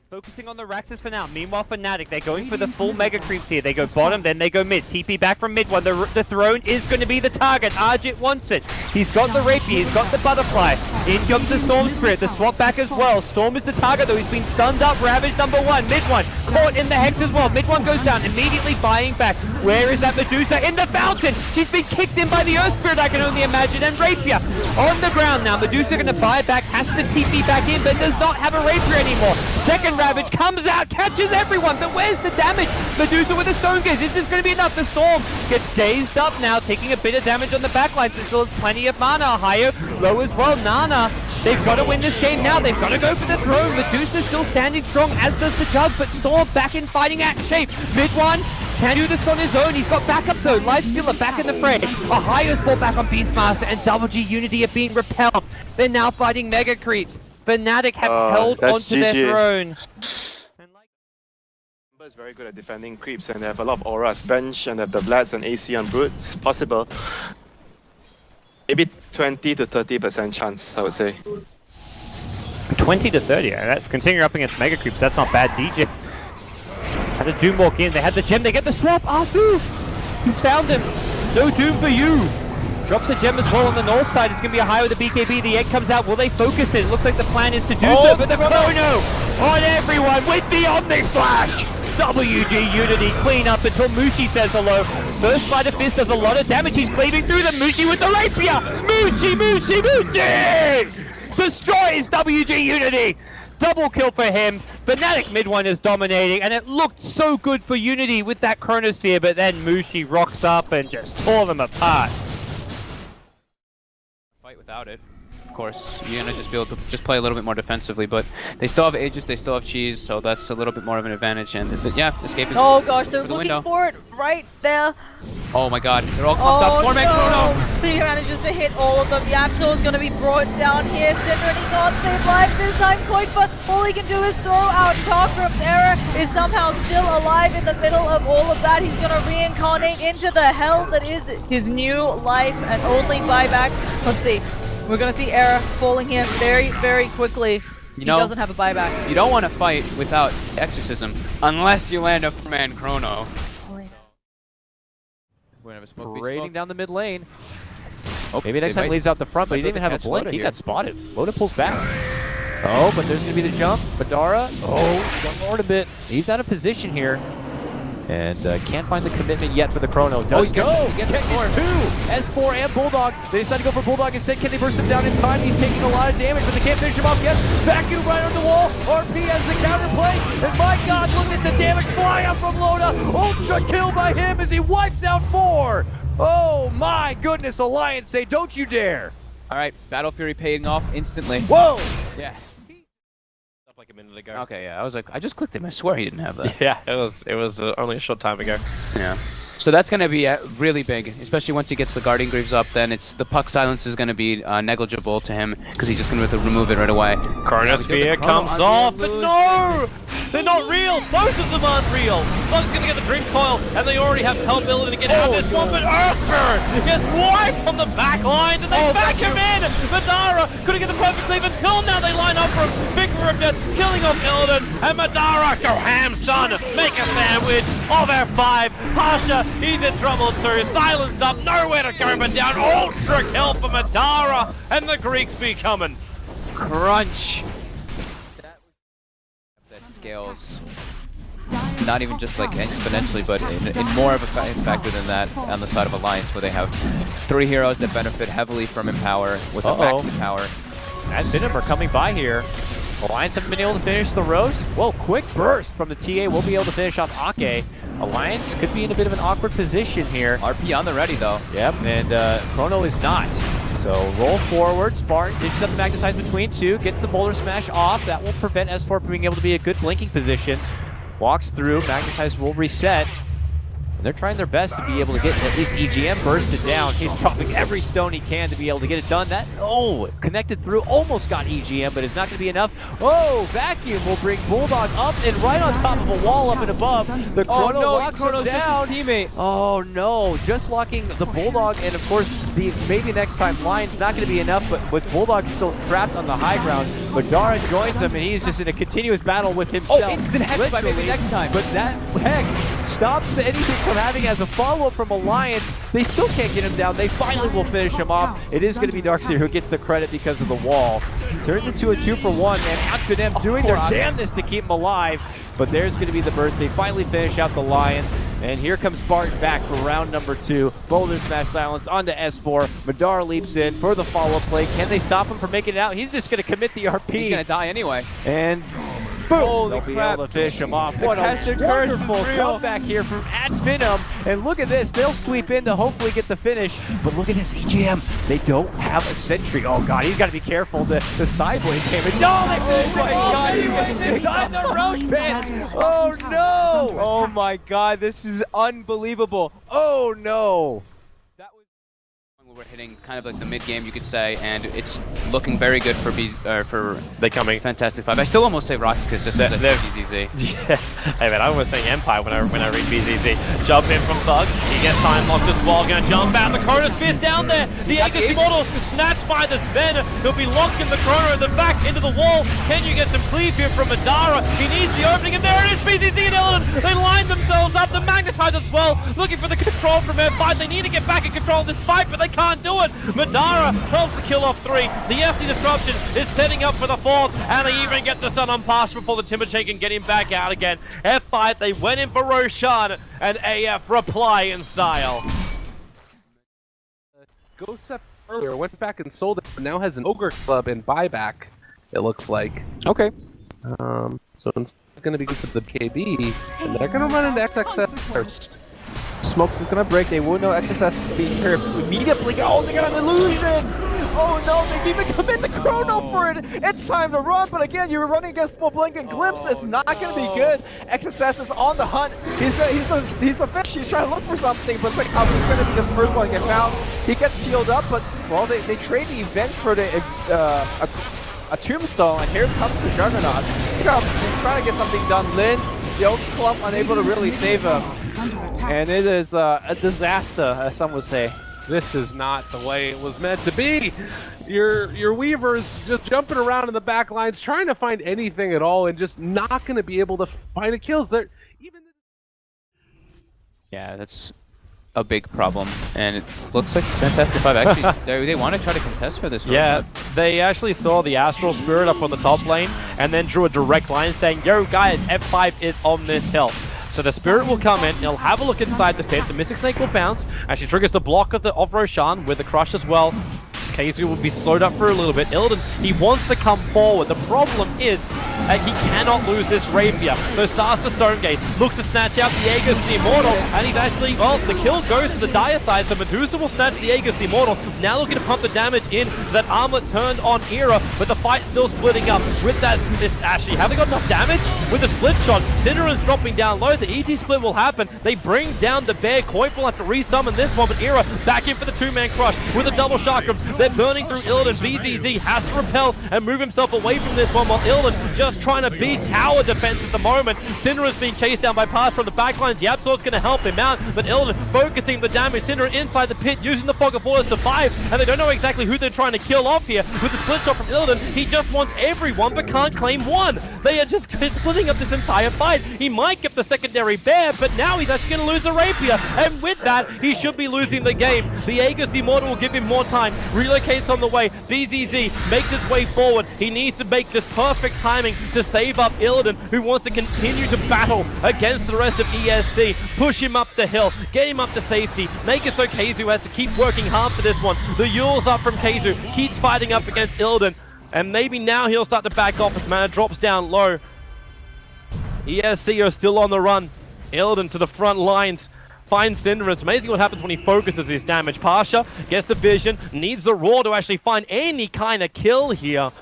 Focusing on the Raxus for now. Meanwhile, Fnatic, they're going for the full mega creeps here. They go bottom, then they go mid. TP back from mid one. The throne is going to be the target. Argit wants it. He's got the rapier. He's got the butterfly. In comes the Storm Spirit. The swap back as well. Storm is the target, though. He's been stunned up. Ravage number one. Mid one. Caught in the Hex as well. Mid one goes down. Immediately buying back. Where is that Medusa? In the fountain. She's been kicked in by the Earth Spirit, I can only imagine. And rapier on the ground now. Medusa going to buy back. Has to TP back in, but does not have a rapier anymore. Second Ravage comes out, catches everyone, but where's the damage? Medusa with a Stone Gaze. This is going to be enough. The Storm gets dazed up now, taking a bit of damage on the backline. So still has plenty of mana. Hayo low as well. Nana, they've got to win this game now. They've got to go for the throne. Medusa still standing strong, as does the Jug, but Storm back in fighting act shape. Mid one can do this on his own. He's got backup though. Life Stealer back in the fray. Ohio's brought back on Beastmaster, and Double G Unity are being repelled. They're now fighting Mega Creeps. Fnatic have held onto GG. their throne. Is very good at defending creeps, and they have a lot of auras. Bench and they have the Vlads and AC on Brutes. Possible. Maybe 20 to 30% chance, I would say. 20 to 30. That's continuing up against Mega Creeps. That's not bad. DJ had a Doom walk in. They had the gem. They get the swap. Arthur! He's found him. No Doom for you. Drops the gem as well on the north side. It's going to be a high with the BKB. The egg comes out. Will they focus it? Looks like the plan is to do so, but the Chrono on everyone with the Omni Slash. WG Unity clean up until Mushi says hello. First Spider Fist does a lot of damage. He's cleaving through them. Mushi with the rapier. Mushi! Destroys WG Unity. Double kill for him. Fnatic mid one is dominating, and it looked so good for Unity with that Chronosphere, but then Mushi rocks up and just tore them apart. Fight without it. Of course, you're gonna just be able to just play a little bit more defensively, but they still have Aegis, they still have Cheese, so that's a little bit more of an advantage. And yeah, Escape is oh gosh, they're the looking window. for it right there. Oh my god, they're all clumped up. Four-man Chrono! He manages to hit all of them. Yapso's gonna be brought down here. Cinder, he can't save life this time quite, but all he can do is throw out Tarkrum's Error is somehow still alive in the middle of all of that. He's gonna reincarnate into the hell that is his new life and only buyback. Let's see. We're gonna see Error falling here very, very quickly. He doesn't have a buyback. You don't want to fight without Exorcism unless you land a four-man Chrono. Raiding down the mid lane. Oh, Maybe next time leaves out the front, but he didn't even have a blink. He got spotted. Loda pulls back. Oh, but there's going to be the jump. Madara. Oh, got forward a bit. He's out of position here. And can't find the commitment yet for the Chrono. Does go! Gets two! S4 and Bulldog. They decide to go for Bulldog instead. Can they burst him down in time? He's taking a lot of damage, but they can't finish him off yet. Vacuum right on the wall. RP has the counterplay. And my god, look at the damage fly up from Loda. Ultra kill by him as he wipes out 4. Oh my goodness, Alliance say, don't you dare. Alright, Battle Fury paying off instantly. Whoa! Yeah. Like a minute ago. Okay, yeah, I was like, I just clicked him. I swear he didn't have that. Yeah, it was only a short time ago. Yeah. So that's going to be really big, especially once he gets the Guardian Greaves up. Then it's the puck silence is going to be negligible to him because he's just going to have to remove it right away. Chronosphere comes off, but no! They're not real! Both of them aren't real! One's gonna get the Dream Coil, and they already have the ability to get out of this one, but Earthburn gets wiped on the back line, and they back him in! Madara couldn't get the perfect leave until now they line up for him. Victor of Death, killing off Illidan, and Madara, go ham, son! Make a sandwich of F5. Pasha, he's in trouble too. Silenced up, nowhere to go but down. Ultra kill for Madara, and the Greeks be coming. Crunch! That scales not even just like exponentially, but in more of a factor than that on the side of Alliance, where they have 3 heroes that benefit heavily from Empower with a max Empower. That Venom coming by here. Alliance haven't been able to finish the Rose. Whoa, quick burst from the TA. We'll be able to finish off Ake. Alliance could be in a bit of an awkward position here. RP on the ready though. Yep, and Chrono is not. So roll forward, Spartan ditches up the Magnetize between two, gets the Boulder Smash off. That will prevent S4 from being able to be a good blinking position. Walks through, Magnetize will reset. And they're trying their best to be able to get at least EGM bursted down. He's dropping every stone he can to be able to get it done. That, connected through, almost got EGM, but it's not going to be enough. Oh, Vacuum will bring Bulldog up and right on top of a wall up and above. The Chrono locks him down. Teammate. Oh no, just locking the Bulldog, and of course, maybe next time Lion's not going to be enough, but with Bulldog still trapped on the high ground, Madara joins him, and he's just in a continuous battle with himself. Oh, instant Hex by maybe next time. But that Hex stops anything from having as a follow-up from Alliance. They still can't get him down. They finally will finish him off. It is going to be Darkseer who gets the credit because of the wall. Turns into a 2-for-1, and out to them doing their damnedest to keep him alive. But there's going to be the burst. They finally finish out the Lion. And here comes Spartan back for round number 2. Boulder Smash Silence onto S4. Madara leaps in for the follow-up play. Can they stop him from making it out? He's just going to commit the RP. He's going to die anyway. And boom! They'll be able to finish him off. What a wonderful comeback here from Venom. And look at this. They'll sweep in to hopefully get the finish. But look at this EGM. They don't have a sentry. Oh god, he's got to be careful. The Cyblade came in. No, they finished it! Oh god, he's done the Roche Pit! Oh no! Oh my god, this is unbelievable. Oh no! That was we're hitting kind of like the mid game, you could say, and it's looking very good for They coming. Fantastic Five. I still almost say Roxas just because they're BZZ. Yeah. Hey man, I almost saying Empire when I read BZZ. Jump in from Thugs. He gets time locked as well. Gonna jump out. The Chrono Spear's down there. The Aegis Immortal snatched by the Sven. He'll be locked in the Chrono and then back into the wall. Can you get some cleave here from Madara? He needs the opening, and there it is. BZZ and Illidan. They line themselves up. The Magnetize as well. Looking for the control from F5. They need to get back in control of this fight, but they can't do it. Madara helps to kill off 3. The FD Disruption is setting up for the 4th, and they even get the Sun on pass before the Timberchain can get him back out again. F5, they went in for Roshan, and AF reply in style. Ghost earlier went back and sold it, but now has an Ogre Club in buyback, it looks like. Okay. So it's going to be good for the KB, and they're going to run into XXS first. Smokes is gonna break. They will know XSS being here immediately. Oh, they got an illusion! Oh no, they even commit the Chrono for it! It's time to run, but again, you're running against full blink and glimpse. It's not gonna be good. XSS is on the hunt. He's the fish. He's trying to look for something, but it's like how he's gonna be the first one to get found. He gets shielded up, but well, they trade the event for the a tombstone, and here comes the Juggernaut. He's trying to get something done. Lin, the old club, unable to really save him. And it is a disaster, as some would say. This is not the way it was meant to be. Your Weavers just jumping around in the back lines, trying to find anything at all, and just not going to be able to find a kills. Yeah, that's a big problem, and it looks like Fantastic Five actually they want to try to contest for this. Yeah, they actually saw the Astral Spirit up on the top lane, and then drew a direct line saying, "Yo guys, F5 is on this hill." So the Spirit will come in, he'll have a look inside the pit, the Mystic Snake will bounce, actually triggers the block of Roshan with the Crush as well. KZ will be slowed up for a little bit. Illidan, he wants to come forward. The problem is he cannot lose this Rapier. So starts the Stonegate, looks to snatch out the Aegis the Immortal, and he's actually, well, the kill goes to the dire side, so Medusa will snatch the Aegis the Immortal. Now looking to pump the damage in that armlet turned on Era, but the fight's still splitting up. With that, actually, have they got enough damage? With the split shot, Cinderon's dropping down low. The ET split will happen. They bring down the bear. Coif will have to resummon this one, but Era back in for the 2-man crush with a double chakram. They're burning through Illidan. BZZ has to repel and move himself away from this one, while Illidan just trying to beat tower defense at the moment. Cinderon's being chased down by Pass from the backlines. The Absol's going to help him out, but Illidan focusing the damage. Cinderon inside the pit using the Fog of War to survive, and they don't know exactly who they're trying to kill off here. With the split shot from Illidan, he just wants everyone but can't claim one. They are just splitting up this entire fight. He might get the secondary bear, but now he's actually going to lose the Rapier, and with that, he should be losing the game. The Aegis Immortal will give him more time. Relocates on the way. BZZ makes his way forward. He needs to make this perfect timing to save up Illidan, who wants to continue to battle against the rest of ESC. Push him up the hill, get him up to safety, make it so Keizu has to keep working hard for this one. The Yule's up from Keizu, keeps fighting up against Illidan, and maybe now he'll start to back off as mana drops down low. ESC are still on the run. Illidan to the front lines. Finds Cinderon. It's amazing what happens when he focuses his damage. Pasha gets the vision, needs the Roar to actually find any kind of kill here.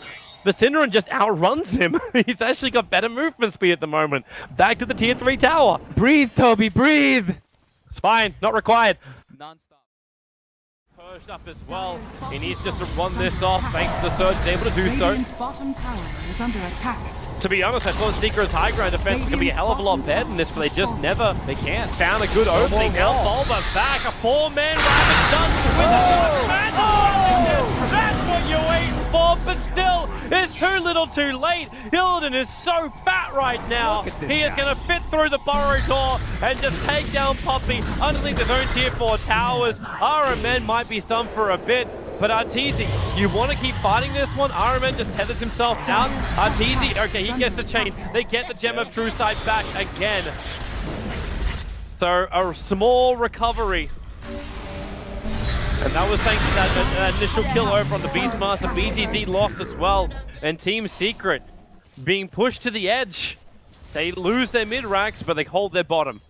But Cinderon just outruns him. He's actually got better movement speed at the moment. Back to the tier 3 tower. Breathe, Toby, breathe! It's fine, not required. Non-stop. Purged up as well. He needs just to run this off. Thanks to the surge, he's able to do so. Radiant's bottom tower is under attack. To be honest, I thought Secret's high ground defense could be a hell of a lot better than this, but they just never found a good opening. Now Bulba back, a 4-man rabbit done with That's what you're waiting for, but still, it's too little too late. Hilden is so fat right now. He is going to fit through the burrow door and just take down Poppy underneath his own tier 4 towers. RMN might be stunned for a bit, but Arteezy, you want to keep fighting this one? RMN just tethers himself out. Arteezy, okay, he gets the chain. They get the Gem of True Sight back again. So a small recovery. And that was thanks to that initial kill over on the Beastmaster. BTZ lost as well. And Team Secret being pushed to the edge. They lose their mid-ranks, but they hold their bottom.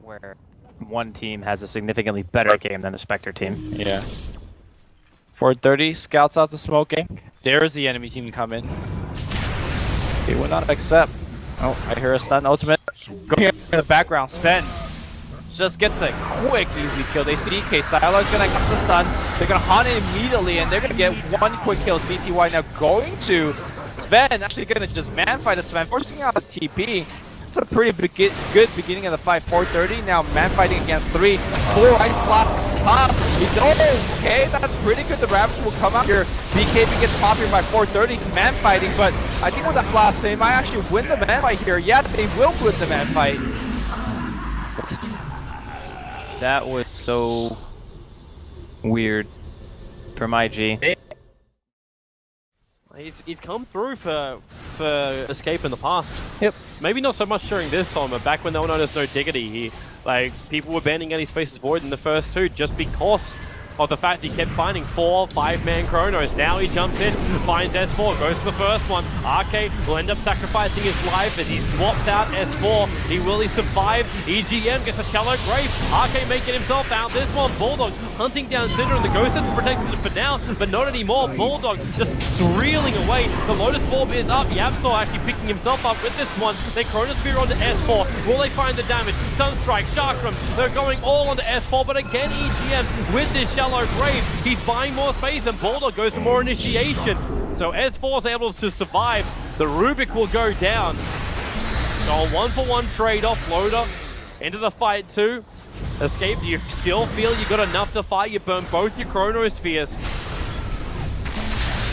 Where one team has a significantly better game than the Spectre team. Yeah. 430, scouts out the smoking. There's the enemy team coming. He will not accept. Oh, I hear a stun ultimate. Go here in the background. Sven just gets a quick, easy kill. They see EK. Silo's gonna get the stun. They're gonna hunt it immediately, and they're gonna get one quick kill. CTY now going to Sven. Actually gonna just man fight a Sven, forcing out a TP. It's a pretty good beginning of the fight. 430 now man fighting against 3. 4 ice blast top. Okay, that's pretty good. The Ravage will come out here. BKB gets popped here by 430. It's man fighting, but I think with that blast they might actually win the man fight here. Yeah, they will win the man fight. That was so weird from IG. He's come through for Escape in the past. Yep. Maybe not so much during this time, but back when they were known as No Diggity, people were banning any spaces void in the first 2 just because of the fact he kept finding 4 5-man chronos. Now he jumps in, finds S4, goes for the first one. RK will end up sacrificing his life as he swaps out S4. Will he survive? EGM gets a shallow grave. RK making himself out. This one, Bulldog hunting down Cinder, and the Ghost is protected for now, but not anymore. Bulldog just reeling away. The Lotus Orb is up. Yabsor actually picking himself up with this one. They Chronosphere onto S4. Will they find the damage? Sunstrike, Sharkram, they're going all onto S4, but again EGM with this shallow grave. He's buying more space, and Bulldog goes for more initiation. So S4 is able to survive. The Rubik will go down. So a 1-for-1 trade-off. Loader into the fight too. Escape, do you still feel you got enough to fight? You burn both your Chronospheres.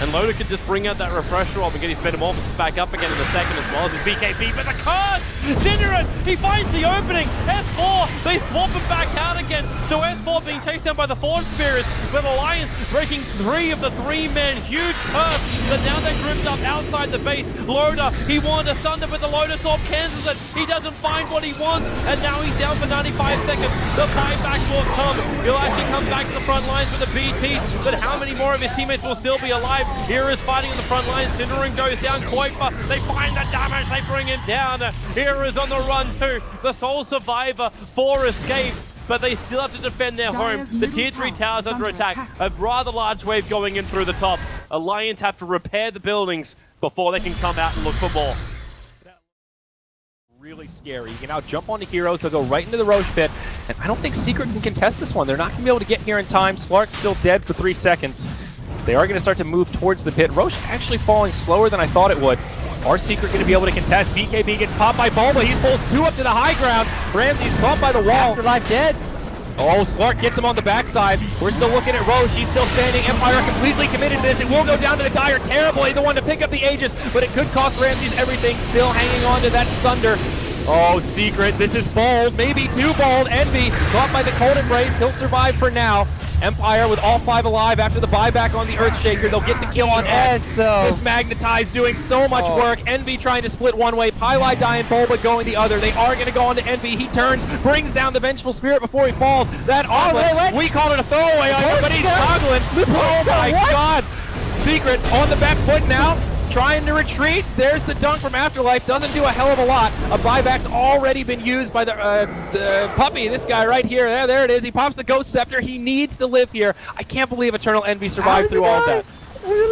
And Loader can just bring out that refresher orb and get his Metamorphosis back up again in a second, as well as his BKB. But the card! Cinderin! He finds the opening! S4! They swap him back out again! So S4 being chased down by the Forge Spirits, but Alliance breaking 3 of the 3-men. Huge curve! But now they're gripped up outside the base. Loader, he wanted a Thunder, but the Lotus Orb cancels it. He doesn't find what he wants, and now he's down for 95 seconds. The buyback will come. He'll actually come back to the front lines with the BT, but how many more of his teammates will still be alive? Here is fighting on the front line. Cinderin goes down. Koipa, they find the damage. They bring him down. Here is on the run too. The sole survivor for Escape, but they still have to defend their home. The tier 3 towers under attack. A rather large wave going in through the top. Alliance have to repair the buildings before they can come out and look for more. Really scary. You can now jump onto heroes. They'll go right into the Roche pit, and I don't think Secret can contest this one. They're not going to be able to get here in time. Slark's still dead for 3 seconds. They are going to start to move towards the pit. Roche actually falling slower than I thought it would. Are Secret going to be able to contest? BKB gets popped by Bulba. He pulls 2 up to the high ground. Ramsey's caught by the wall. Afterlife dead. Oh, Slark gets him on the backside. We're still looking at Roche. He's still standing. Empire completely committed to this. It will go down to the Dire terribly. The one to pick up the Aegis, but it could cost Ramsey's everything. Still hanging on to that Thunder. Oh, Secret, this is bold, maybe too bold. Envy, caught by the Cold Embrace. He'll survive for now. Empire with all 5 alive after the buyback on the Earthshaker. They'll get the kill on Ed. This Magnetize doing so much work. Envy trying to split one way. Pylai dying, Bulba going the other. They are going to go on to Envy. He turns, brings down the Vengeful Spirit before he falls. That armlet, we called it a throwaway on him, but he's toggling. Oh my god. Secret on the back foot now. Trying to retreat. There's the dunk from Afterlife. Doesn't do a hell of a lot. A buyback's already been used by the puppy. This guy right here. There it is. He pops the Ghost Scepter. He needs to live here. I can't believe Eternal Envy survived through all of that.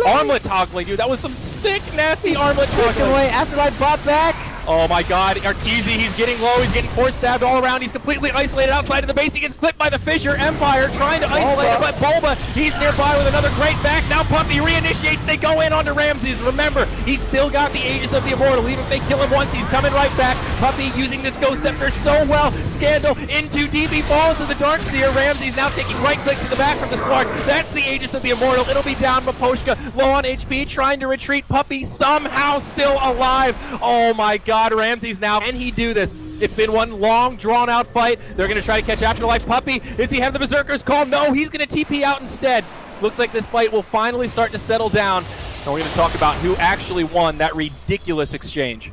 Armlet toggling, dude. That was some stick. Nasty armlet. Away, Afterlife bot back. Oh my god, Arteezy, he's getting low, he's getting force stabbed all around, he's completely isolated outside of the base, he gets clipped by the Fissure. Empire trying to isolate him, but Bulba, he's nearby with another great back. Now Puppey reinitiates, they go in onto Ramses. Remember, he's still got the Aegis of the Immortal, even if they kill him once, he's coming right back. Puppey using this Ghost Scepter so well. Scandal into DB, falls to the Dark Seer. Ramses now taking right click to the back from the Slark. That's the Aegis of the Immortal, it'll be down. Maposhka low on HP, trying to retreat. Puppey somehow still alive. Oh my god. Ramses now, can he do this? It's been one long, drawn-out fight. They're going to try to catch Afterlife. Puppey, does he have the Berserker's Call? No, he's going to TP out instead. Looks like this fight will finally start to settle down. And we're going to talk about who actually won that ridiculous exchange.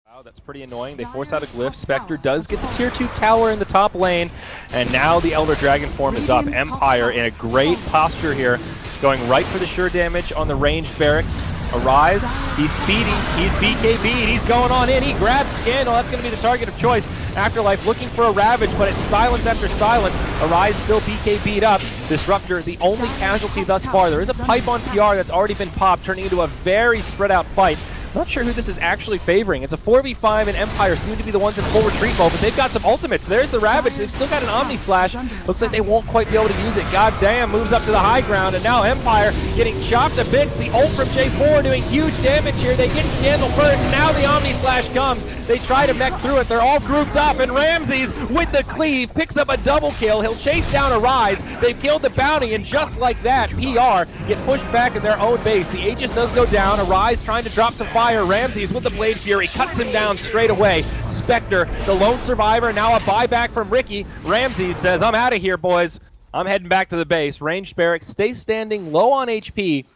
Wow, that's pretty annoying. They force out a glyph. Spectre does get the tier 2 tower in the top lane. And now the Elder Dragon form is up. Empire in a great posture here, going right for the sure damage on the ranged barracks. Arise, he's speeding, he's BKB, and he's going on in. He grabs Scandal, that's going to be the target of choice. Afterlife looking for a Ravage, but it's silence after silence. Arise still BKB'd up. Disruptor, the only casualty thus far. There is a pipe on TR that's already been popped, turning into a very spread out fight. Not sure who this is actually favoring. It's a 4v5 and Empire seem to be the ones in full retreat mode, but they've got some ultimates. There's the Ravage. They've still got an Omni Slash. Looks like they won't quite be able to use it. God damn, moves up to the high ground, and now Empire getting chopped a bit. The ult from J4 doing huge damage here. They get Scandal first. Now the Omni Slash comes. They try to mech through it. They're all grouped up, and Ramses with the cleave picks up a double kill. He'll chase down Arise. They've killed the bounty, and just like that, PR get pushed back in their own base. The Aegis does go down. Arise trying to drop some fire. Ramses with the Blade Fury cuts him down straight away. Spectre, the lone survivor, now a buyback from Ricky. Ramses says, I'm out of here, boys. I'm heading back to the base. Ranged barracks, stay standing, low on HP.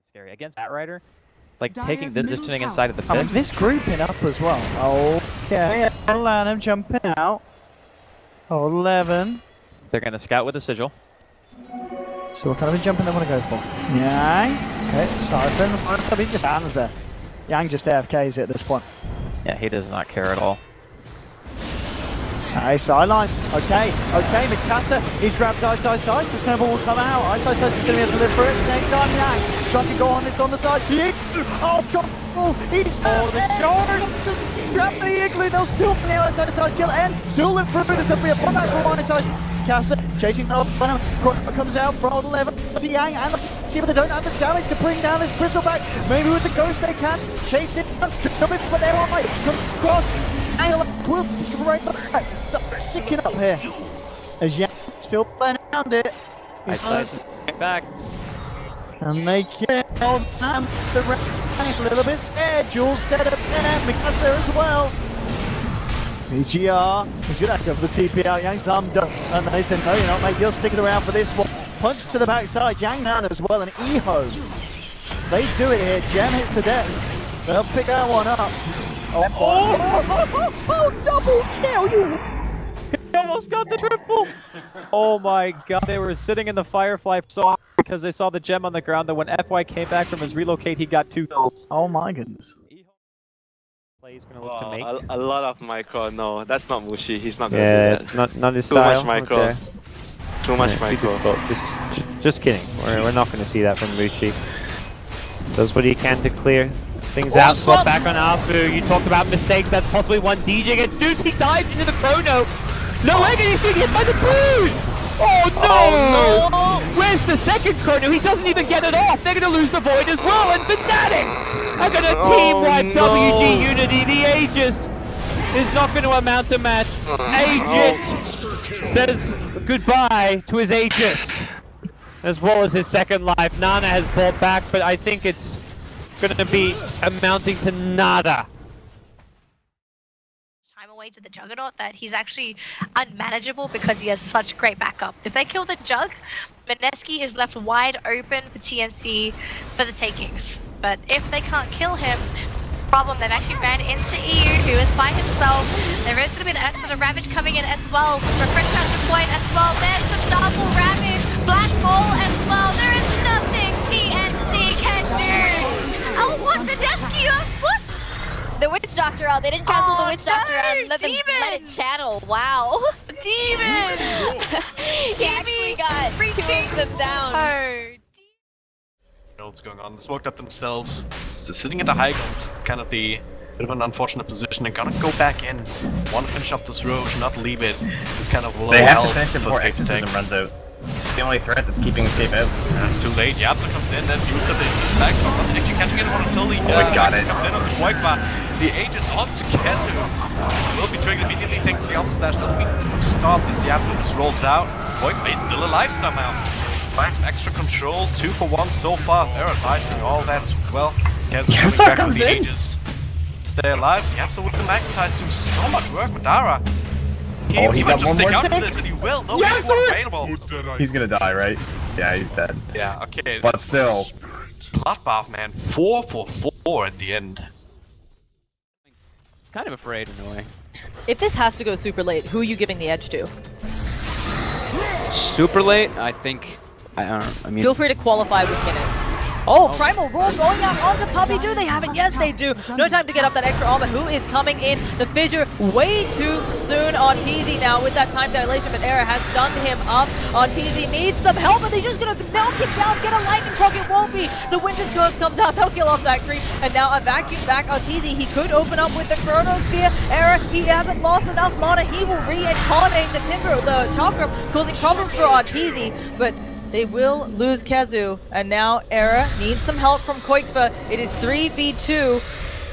Scary against Batrider. Like taking Dire's the middle positioning tower inside of the I mean, pit. this grouping up as well. Oh, yeah. Alan jumping out. 11. They're gonna scout with a sigil. So what kind of a jumping they want to go for? Yang. Okay, Siphon. He just stands there. Yang just AFKs at this point. Yeah, he does not care at all. Okay, sideline. Okay, Mikasa, he's grabbed Ice. The snowball will come out. Ice is going to be able to live for it. Next time, Yang trying to go on this on the side. Oh, drop ball. He's the shoulder. Grab the igloo. They'll still from the outside of side kill and still live through. There's going to be a buyback from one side. Mikasa chasing off. Comes out for 11. See Yang and see if they don't have the damage to bring down this crystal back. Maybe with the ghost they can chase it. Come in, but they're on right. Come across. Will right back. Sticking up here. As Yang still playing around it. Ice is back. And they kill the rank a little bit scared. Jules set up there. Mikasa as well. BGR is going to go for the TP out. Yang's arm done. And they said, no, you're not, mate. You're sticking around for this one. Punch to the backside. Yang down as well. And Eho. They do it here. Gem hits to death. They'll pick that one up. Double kill! He almost got the triple! Oh my god, they were sitting in the Firefly so because they saw the gem on the ground that when FY came back from his relocate, he got 2 kills. Oh my goodness. Play's gonna look to make. A lot of micro. No, that's not Mushi. He's not gonna do that. not his Too style. much micro. Okay. Too much Yeah, micro. too difficult. Just kidding. We're not going to see that from Mushi. Does what he can to clear things out. Swap back on Alfu. You talked about mistakes. That's possibly one DJ gets. Dude, he dives into the chrono. No way did he get hit by the boost. Oh no! Where's the second chrono? He doesn't even get it off. They're going to lose the void as well. And Fnatic are going to team wipe WG Unity. The Aegis is not going to amount to match. Aegis says goodbye to his Aegis, as well as his second life. Nana has pulled back, but I think it's going to be amounting to nada. Time away to the Juggernaut that he's actually unmanageable because he has such great backup. If they kill the Jug, Mineski is left wide open for TNC for the takings. But if they can't kill him, problem, they've actually ran into EU, who is by himself. There is going to be an S for the Ravage coming in as well. Refresh at the point as well. There's the double Ravage, Black Hole as well. There is nothing TNC can do. Oh, what the Mineski? What? The Witch Doctor out. They didn't cancel the Witch Doctor out and let Demon! it channel. Wow. Demon! He actually got 2 of them down. know what's going on. They smoked up themselves, sitting at the high ground, kind of the bit of an unfortunate position. They're gonna go back in, want to finish up this Roche, not leave it. It's kind of low They have health to finish it before Exorcism runs out. It's the only threat that's keeping Escape out. And it's too late. Yapsa comes in, there's Yusa, the stacks are not actually catching anyone until the got it. comes in onto Quagmire. The agent onto Kezu will be triggered immediately thanks to the opposite dash. Doesn't mean to stop as Yapsa just rolls out. Quagmire is still alive somehow. Finds some extra control, 2 for 1 so far. They're alive doing all that as well. Yapsa comes in. Stay alive. Yapsa with the Magnetize do so much work with Dara. He got one more out tick. this and he will. No yes, more available. He's gonna die, right? Yeah, he's dead. Yeah, okay. But still. Bloodbath, man. 4 for 4 at the end. Kind of afraid in a way. If this has to go super late, who are you giving the edge to? Super late, I think. I don't know. I mean, Feel free to qualify with minutes. Oh, Primal Roar going out onto Puppey. Do they have it? Yes, they do. No time to get up that extra armor. Who is coming in? The Fissure way too soon on TZ now with that time dilation, but Era has stunned him up. On TZ needs some help, and he's just gonna knock it down, get a lightning proc. It won't be. The Winter's Curse comes out. They'll kill off that creep, and now a vacuum back on TZ. He could open up with the Chrono Spear. Era, he hasn't lost enough mana. He will reincarnate the Timber, the Chakram, causing problems for on TZ, but they will lose Kezu, and now Era needs some help from Koikfa. It is 3v2.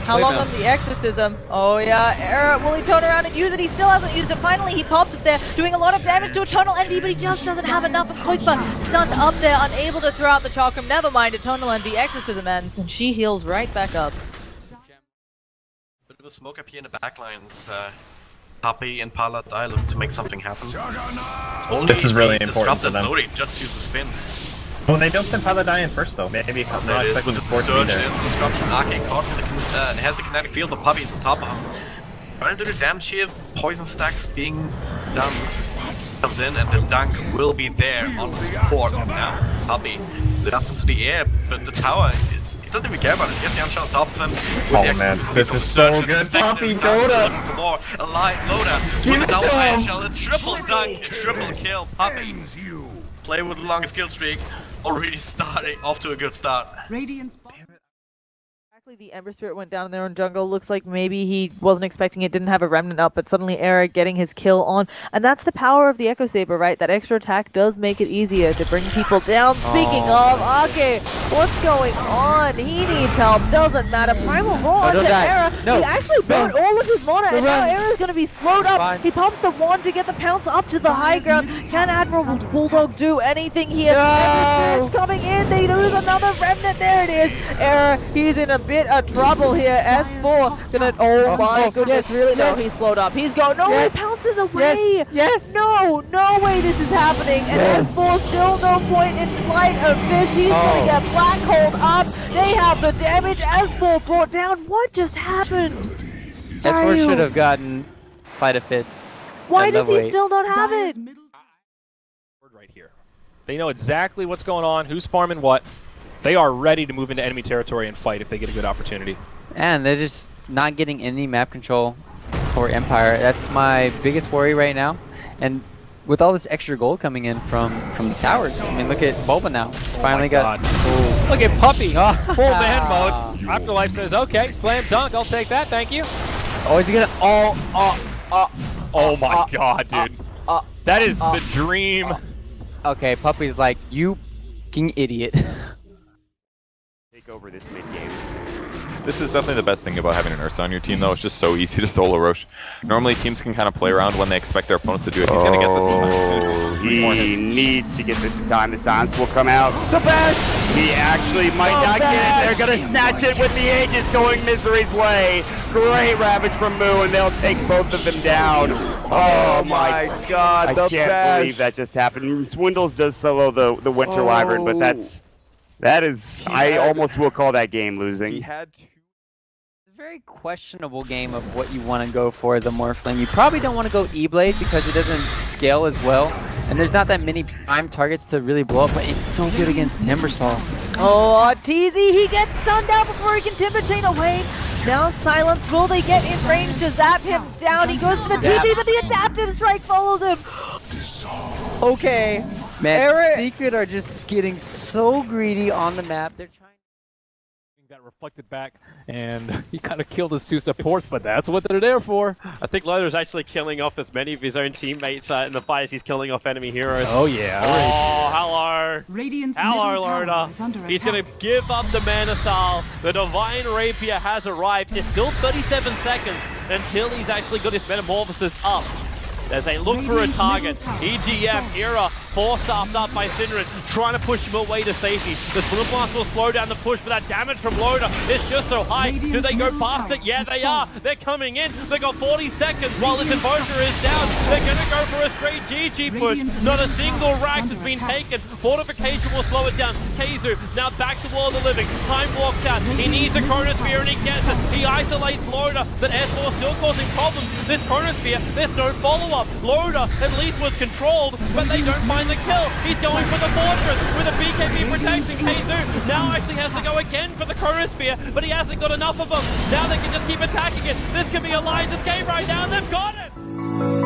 How long on the Exorcism? Oh yeah, Era, will he turn around and use it? He still hasn't used it. Finally, he pops it there, doing a lot of damage to Eternal Envy, but he just doesn't have enough. And Koikfa stunned up there, unable to throw out the Chakram. Never mind, Eternal Envy, Exorcism ends, and she heals right back up. Bit of a smoke up here in the backlines. Puppey and Paladai look to make something happen. This is really important for them. Lodi just use the spin. Well, they don't send Paladai in first though. Maybe not expecting the support to be there. There's the disruption. Arcane caught and has the kinetic field, but Puppey's on top of him. Trying to do the damage here. Poison stacks being done. Comes in and the dunk will be there on the support. And now Puppey lit up into the air, but the tower, it doesn't even care about it. He has the unshot on top of him. Oh man, this is so good. Puppey Dota! Looking for more. A light loader. Give it to him! Shell, a triple dunk, a triple kill. Puppey. Play with the longest kill streak. Already starting off to a good start. Radiant's The Ember Spirit went down in their own jungle. Looks like maybe he wasn't expecting it, didn't have a remnant up, but suddenly Era getting his kill on. And that's the power of the Echo Saber, right? That extra attack does make it easier to bring people down. Speaking of, Ake, what's going on? He needs help, doesn't matter. Primal Roar onto Era. He actually burned all of his mana, and now Era's going to be slowed up. He pops the wand to get the pounce up to the high ground. Can Admiral Bulldog do anything here? Ember Spirit's coming in. They lose another remnant. There it is. Era, he's in a bit of trouble here. S4 gonna, oh my goodness, really? No, he's slowed up. He's going, no, he pounces away. Yes. No way this is happening. And S4 still no point in spite of this. He's gonna get black holed up. They have the damage. S4 brought down. What just happened? S4 should have gotten Fight of Fists. Why does he still not have it? Right here. They know exactly what's going on, who's farming what. They are ready to move into enemy territory and fight if they get a good opportunity. And they're just not getting any map control for Empire. That's my biggest worry right now. And with all this extra gold coming in from the towers, I mean, look at Boba now. He's finally got... Oh. Look at Puppey! Full man mode. Afterlife says, okay, slam dunk, I'll take that, thank you. Oh, is he gonna... Oh my god, dude. That is the dream. Okay, Puppey's like, you fucking idiot. Over this mid game. This is definitely the best thing about having an Ursa on your team, though. It's just so easy to solo Roche. Normally, teams can kind of play around when they expect their opponents to do it. He's gonna get this. He needs to get this in time. The silence will come out. The best! He actually might not get it. They're gonna snatch it with the Aegis going Misery's way. Great Ravage from Moo, and they'll take both of them down. Oh my god, I can't believe that just happened. Swindles does solo the Winter Wyvern, but that is, I almost will call that game losing. He had to. It's a very questionable game of what you want to go for as a Morphling. You probably don't want to go E-Blade because it doesn't scale as well. And there's not that many prime targets to really blow up, but it's so good against Timbersaw. Oh, TZ, he gets stunned down before he can Timber Chain away. Now Silence, will they get in range to zap him down? He goes to the TZ, but the Adaptive Strike follows him. Okay. Man, Secret are just getting so so greedy on the map. They're trying. That reflected back, and he kind of killed his two supports, but that's what they're there for. I think Loda's actually killing off as many of his own teammates in the fight as he's killing off enemy heroes. Oh yeah. Oh, hello. Radiant's Hello, middle tower Loda. is under He's attack. going to give up the Mana Style. The Divine Rapier has arrived. There's still 37 seconds until he's actually got his Metamorphosis up. As they look for a target, EGF, Era, force-staffed up by Synderen, trying to push him away to safety. The Swim Blast will slow down the push, but that damage from Loda is just so high. Do they go past it? Yeah, they are. They're coming in. They got 40 seconds while the Devotion is down. They're going to go for a straight GG push. Not a single rack has been taken. Fortification will slow it down. Keizu now back to World of Living. Time walks out. He needs a Chronosphere and he gets it. He isolates Loda, but S4 still causing problems. This Chronosphere, there's no follow-up. Loda at least was controlled, but they don't find the kill. He's going for the Fortress with a BKB protecting Keizu. Now actually has to go again for the Chronosphere, but he hasn't got enough of them. Now they can just keep attacking it. This could be Alliance's game right now, and they've got it!